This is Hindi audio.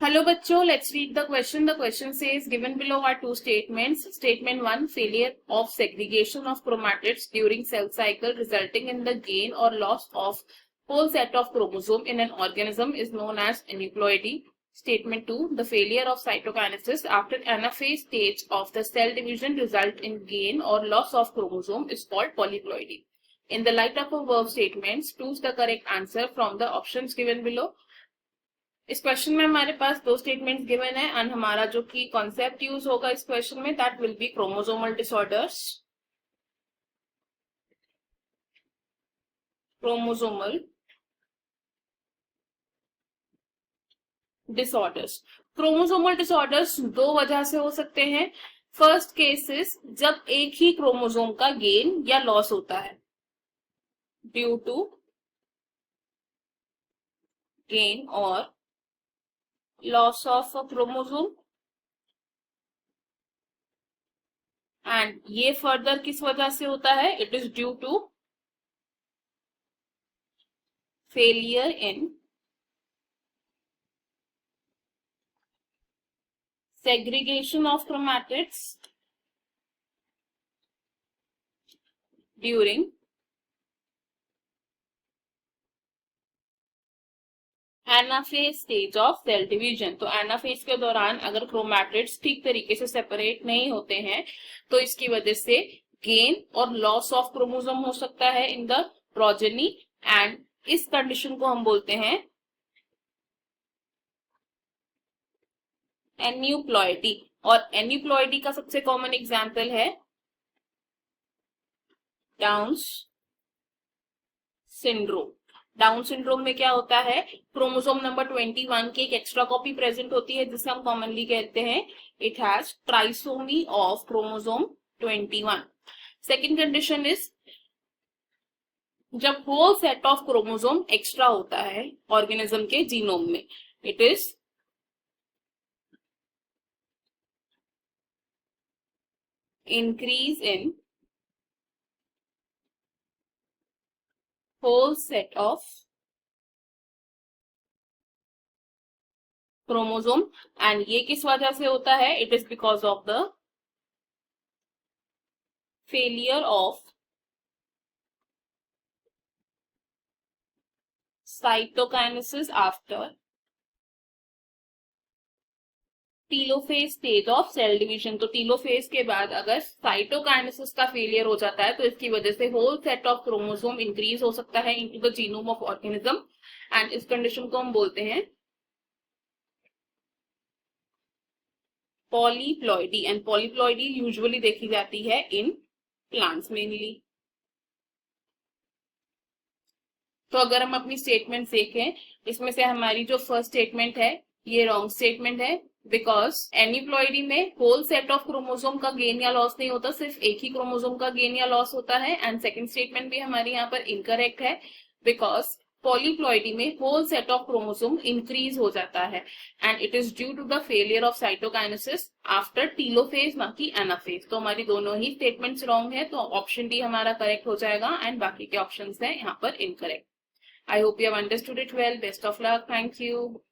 Hello bachcho, let's read the question. The question says given below are two statements. Statement 1, failure of segregation of chromatids during cell cycle resulting in the gain or loss of whole set of chromosome in an organism is known as aneuploidy. Statement 2, the failure of cytokinesis after anaphase stage of the cell division result in gain or loss of chromosome is called polyploidy. In the light of above statements, choose the correct answer from the options given below. इस क्वेश्चन में हमारे पास दो स्टेटमेंट्स गिवन है एंड हमारा जो की कॉन्सेप्ट यूज होगा इस क्वेश्चन में that will be chromosomal disorders. Chromosomal disorders. Chromosomal disorders दो वजह से हो सकते हैं. फर्स्ट केसेस जब एक ही क्रोमोसोम का गेन या लॉस होता है ड्यू टू गेन और loss of a chromosome and ये फर्दर किस वजह से होता है? It is due to failure in segregation of chromatids during anaphase stage of cell division. तो एनाफेज के दौरान अगर क्रोमैटिड्स ठीक तरीके से सेपरेट नहीं होते हैं तो इसकी वजह से गेन और लॉस ऑफ क्रोमोसोम हो सकता है इन द प्रोजेनी एंड इस कंडीशन को हम बोलते हैं एन्यूप्लॉइडी. और एन्यूप्लॉइडी का सबसे कॉमन एग्जाम्पल है डाउन्स सिंड्रोम. डाउन सिंड्रोम में क्या होता है? क्रोमोसोम नंबर 21 की एक एक्स्ट्रा कॉपी प्रेजेंट होती है जिसे हम कॉमनली कहते हैं it has trisomy of chromosome 21. Second condition is जब whole set of chromosome extra होता है ऑर्गेनिज्म के जीनोम में, it is increase in whole set of chromosome and ये किस वजह से होता है? It is because of the failure of cytokinesis after telophase stage of cell division. तो टीलोफेज के बाद अगर साइटोकाइनेसिस का फेलियर हो जाता है तो इसकी वजह से whole set of chromosome increase हो सकता है into the genome of organism and इस कंडीशन को हम बोलते हैं पॉलीप्लॉइडी. एंड पॉलीप्लॉइडी यूजुअली देखी जाती है इन प्लांट्स मेनली. तो अगर हम अपनी स्टेटमेंट देखें इसमें से हमारी जो फर्स्ट स्टेटमेंट है ये रॉन्ग स्टेटमेंट है बिकॉज एन्यूप्लॉइडी में होल सेट ऑफ क्रोमोसोम का गेन या लॉस नहीं होता, सिर्फ एक ही क्रोमोसोम का गेन या लॉस होता है. एंड सेकंड स्टेटमेंट भी हमारी यहाँ पर इनकरेक्ट है बिकॉज पॉलीप्लॉइडी में whole set of chromosome increase हो जाता है and it is due to the failure of cytokinesis after telophase ना कि एनाफेज. तो हमारी दोनों ही स्टेटमेंट्स रॉन्ग है तो ऑप्शन डी हमारा करेक्ट हो जाएगा एंड बाकी के ऑप्शंस है यहाँ पर incorrect. I hope you have understood it well. Best of luck. Thank you.